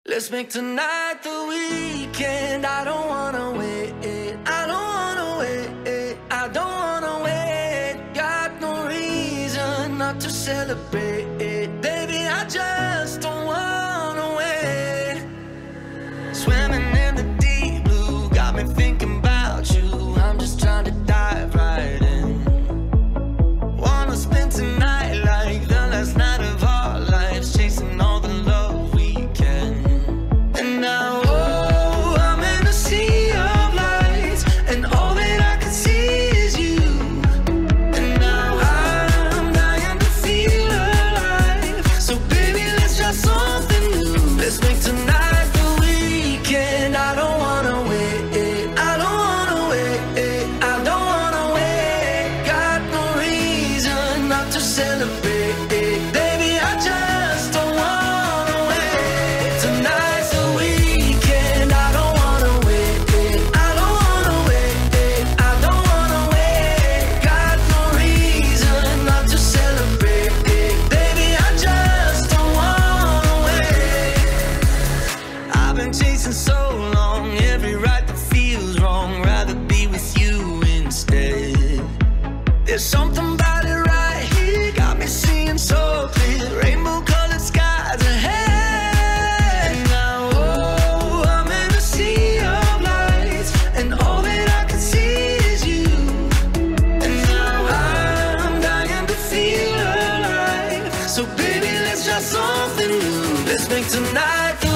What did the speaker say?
Let's make tonight the weekend. I don't wanna wait. I don't wanna wait. I don't wanna wait. Got no reason not to celebrate. Baby, I just don't wanna wait. Swimming in the deep blue, got me thinking about you. I'm just trying to dive right in. Wanna spend tonight like the last night of our lives, chasing all the love we can. And now, oh, I'm in a sea of lights, and all that I can see is you. And now I'm dying to feel alive. So baby, let's try something new. Let's make tonight the weekend. I don't wanna wait. I don't wanna wait. I don't wanna wait. Got no reason not to celebrate. Baby, I just don't wanna wait. Tonight's the weekend. I don't wanna wait. I don't wanna wait. I don't wanna wait. Got no reason not to celebrate. Baby, I just don't wanna wait. I've been chasing so long, every right that feels wrong. Rather be with you instead. There's something about it right here, got me seeing so clear. Rainbow colored skies ahead. And now, oh, I'm in a sea of lights, and all that I can see is you. And now I'm dying to feel alive. So baby, let's try something new. Let's make tonight the